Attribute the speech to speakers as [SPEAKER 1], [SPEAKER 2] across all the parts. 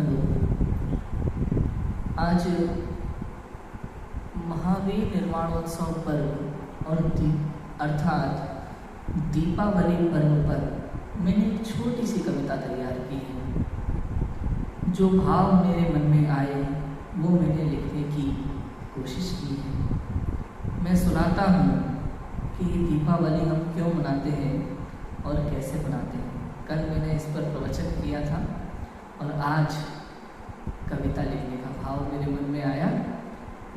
[SPEAKER 1] Hello. आज महावीर निर्वाणोत्सव पर्व और अर्थात दीपावली पर्व पर मैंने एक छोटी सी कविता तैयार की है। जो भाव मेरे मन में आए वो मैंने लिखने की कोशिश की है। मैं सुनाता हूँ कि दीपावली हम क्यों मनाते हैं और कैसे मनाते हैं। कल मैंने इस पर प्रवचन किया था और आज कविता लिखने का भाव मेरे मन में आया,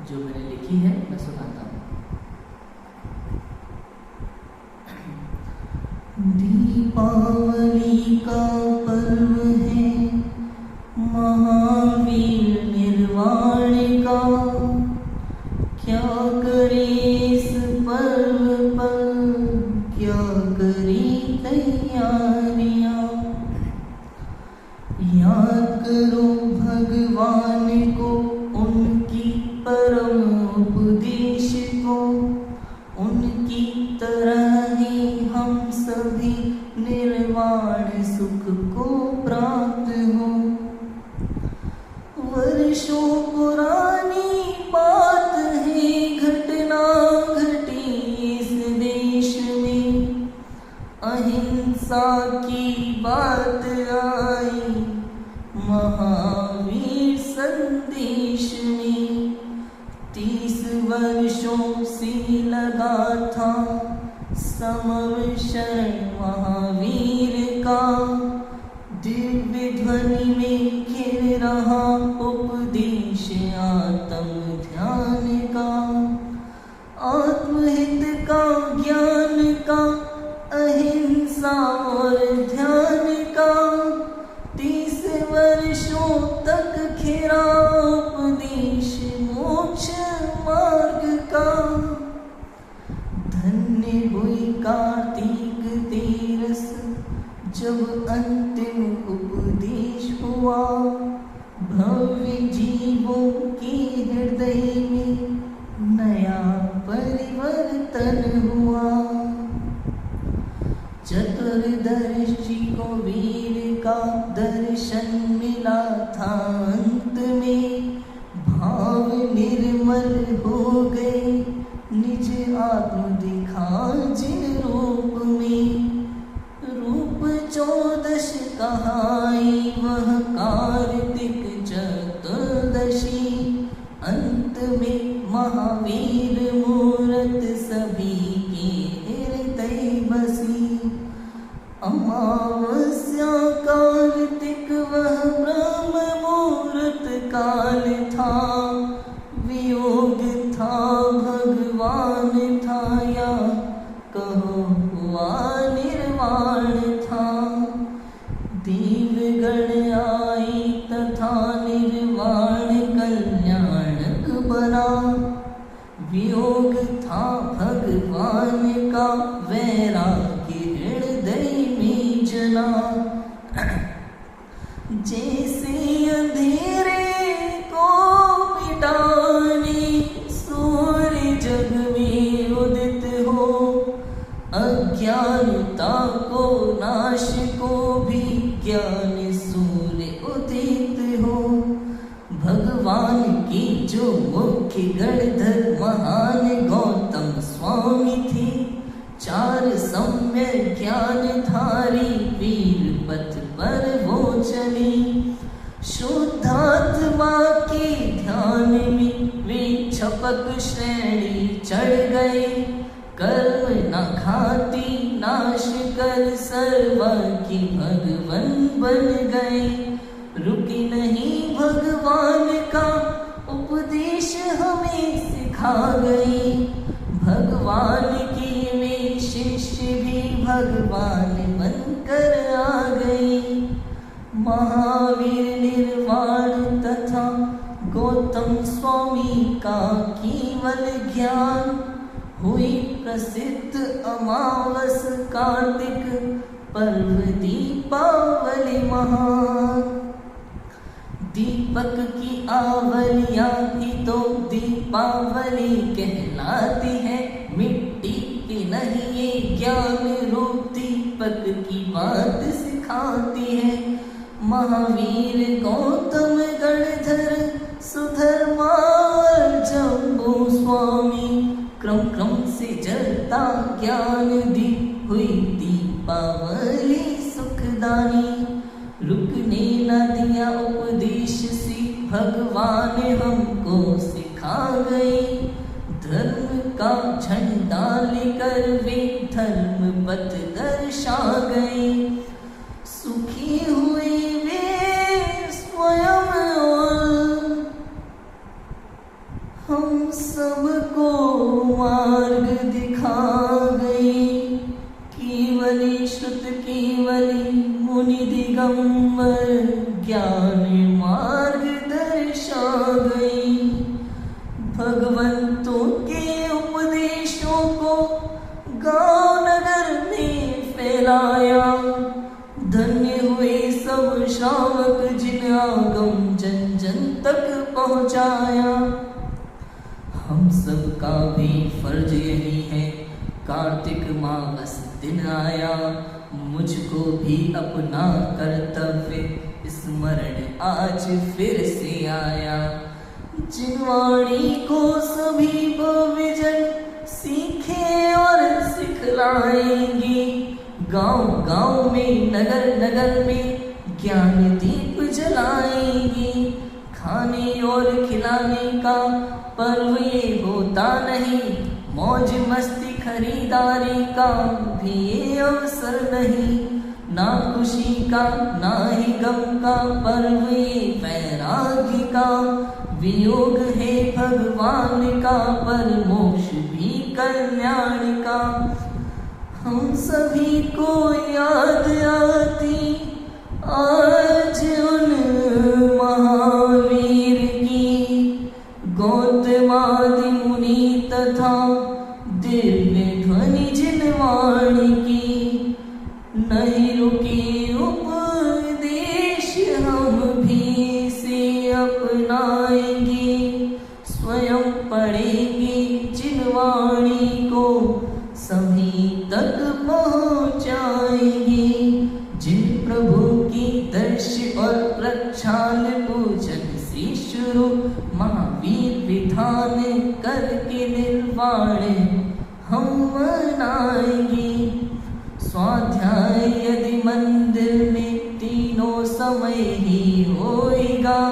[SPEAKER 1] जो मैंने लिखी है मैं सुनाता हूँ। दीपावली का पर्व है महावीर निर्वाण का, क्या करे इस पर्व पर क्या करे तैयारियां। याद करो भगवान को, उनकी परम उपदेश को, उनकी तरह ही हम सभी निर्वाण सुख को प्राप्त हो। वर्षों पुरानी बात है, घटना घटी इस देश में, अहिंसा की बात आई महावीर संदेश में। 30 वर्षों से लगा था समवशरण महावीर का, दिव्य ध्वनि में घिर रहा उपदेश आत्म ध्यान का, आत्महित का, ज्ञान का, अहिंसा और ध्यान का। 30 वर्षों तक खिरा उपदेश मोक्ष मार्ग का। धन्य हुई कार्तिक तेरस जब अंतिम उपदेश हुआ, भव्य जीवों के हृदय में नया परिवर्तन हुआ। चतुर्दर्शी को वीर का दर्शन मिला था अंत में, भाव निर्मल हो गए निज आत्म दिखा जिन रूप में। रूप 14 कहाई वह कार्तिक चतुर्दशी, अंत में महावीर मूरत सभी के हृदय बसी। अमावस्या कार्तिक वह ब्रह्म मुहूर्त काल था, वियोग था भगवान था या कहो हुआ निर्वाण था। देवगण आई तथा निर्वाण कल्याणक बना, वियोग था भगवान का वैराग्य हृदय में जना। जैसे अंधेरे को मिटाने सूर्य जग में उदित हो, अज्ञानता को नाश को भी ज्ञान सूर्य उदित हो। भगवान की जो मुख्य गणधर महान गौतम स्वामी थे, 4 सम्यक ज्ञानधारी वीर पथ पर वो चली। शुद्धात्मा के ध्यान में वे छपक श्रेणी चढ़ गए, कर्म न घाती नाश कर सर्वा की भगवन बन गए। रुकी नहीं भगवान का उपदेश हमें सिखा गई, भगवान की वे शिष्य भी भगवान बनकर आ गई। महावीर निर्वाण तथा गौतम स्वामी का केवल ज्ञान, हुई प्रसिद्ध अमावस कार्तिक पर्व दीपावली महान। दीपक की आवलियां ही तो दीपावली कहलाती है, मिट्टी की नहीं ये ज्ञान रूप दीपक की बात सिखाती है। महावीर गौतम गणधर सुधर्मा जम्बो स्वामी, क्रम क्रम से जलता ज्ञान दी हुई दीपावली सुखदानी। रुकने न दिया उपदेश सी भगवान हमको सिखा गए, धर्म का झंडा लेकर वे धर्म पथ दर्शा गए। सुखी हुए वे स्वयं और हम सबको मार्ग दिखा गए। केवली श्रुत केवली मुनि दिगंबर ज्ञान मार्ग दर्शा गई। भगवंतों के उपदेशों को गांव नगर में फैलाया, धन्य हुए सब श्रावक जिन आगम जन जन तक पहुंचाया। हम सबका भी फर्ज यही है, कार्तिक मास दिन आया, मुझको भी अपना कर्तव्य स्मरण आज फिर से आया। जिनवाणी को सभी भविजन सीखे और सिखलाएंगे, गांव गांव में नगर नगर में ज्ञान दीप जलाएंगे। खाने और खिलाने का पर्व ये होता नहीं, मौज मस्ती खरीदारी का भी ये अवसर नहीं। ना खुशी का ना ही गम का पर्व ये वैराग्य का, वियोग है भगवान का पर मोक्ष भी कल्याण का। हम सभी को याद आती आज उन महावीर की, गौतमादि मुनि तथा दिव्य ध्वनि जिनवाणी की। नहीं रुकी उपदेश हम भी से अपनाएंगे, स्वयं पढ़ेंगे जिनवाणी को सभी तक पहुँचाएंगे। जिन प्रभु की दर्श और प्रक्षाल पूजन से शुरू, महावीर विधान करके निर्वाण हम मनाएंगे। स्वाध्याय यदि मंदिर में तीनों समय ही होएगा,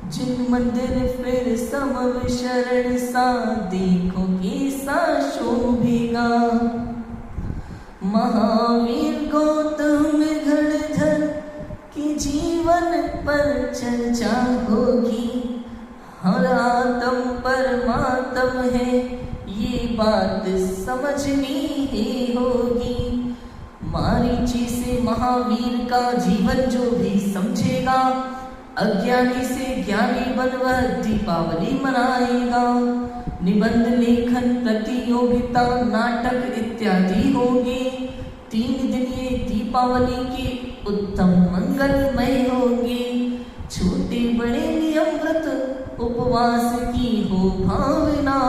[SPEAKER 1] जिन मंदिर फिर समव शरण सा देखो कैसा शोभेगा। महावीर गौतम गणधर के जीवन पर चर्चा होगी, हर आत्म परमात्म है ये बात समझनी ही होगी। मारीची से महावीर का जीवन जो भी समझेगा, अज्ञानी से ज्ञानी बन वह दीपावली मनाएगा। निबंध लेखन प्रतियोगिता नाटक इत्यादि होंगे। 3 दिन ये दीपावली के उत्तम मंगलमय होंगे। छोटे बड़े नियम व्रत उपवास की हो भावना,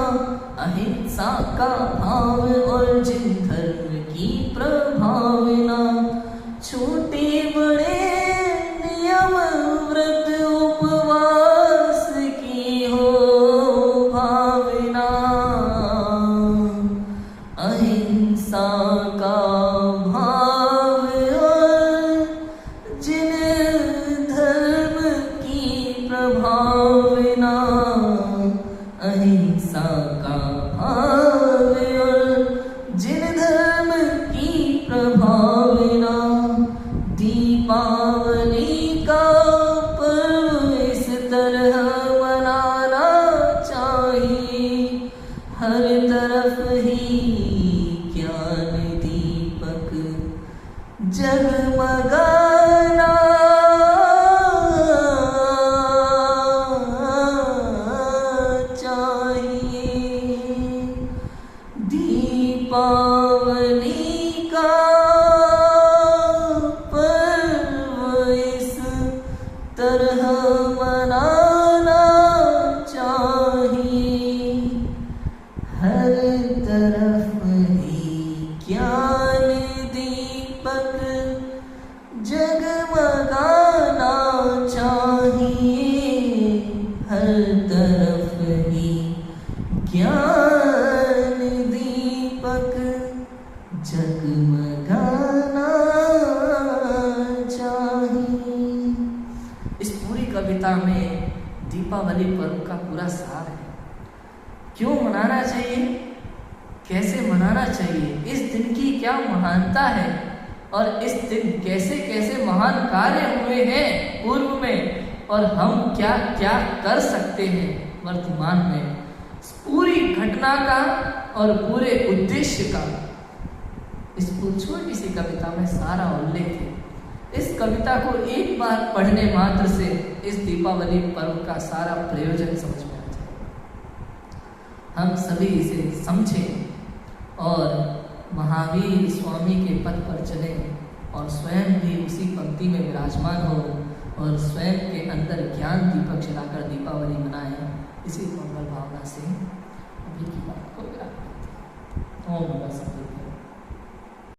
[SPEAKER 1] अहिंसा का भाव और जिन धर्म की प्रभावना। छोटे बड़े नियम व्रत उपवास की हो भावना, अहिंसा का भाव और जिन धर्म की प्रभावना। अहिंसा का भाव और जिन धर्म की प्रभावना। दीपावली का पर्व इस तरह मनाना चाहिए, हर तरफ ही ज्ञान दीपक जगमगाना चाहिए। दीपावली का पर्व इस तरह मनाना चाहिए, हर तरफ ही ज्ञान दीपक जगमगा इस पूरी कविता में दीपावली पर्व का पूरा सार है। क्यों मनाना चाहिए, कैसे मनाना चाहिए, इस दिन की क्या महानता है और इस दिन कैसे कैसे महान कार्य हुए हैं पूर्व में, और हम क्या क्या कर सकते हैं वर्तमान में। पूरी घटना का और पूरे उद्देश्य का इस छोटी सी कविता में सारा उल्लेख है। इस कविता को एक बार पढ़ने मात्र से इस दीपावली पर्व का सारा प्रयोजन समझ में आ जाए। हम सभी इसे समझें और महावीर स्वामी के पथ पर चलें और स्वयं भी उसी पंक्ति में विराजमान हो और स्वयं के अंदर ज्ञान दीपक जलाकर दीपावली मनाएं। इसी मंगल भावना से अभी की बात को विराम देते हैं। ओम नमः शिवाय।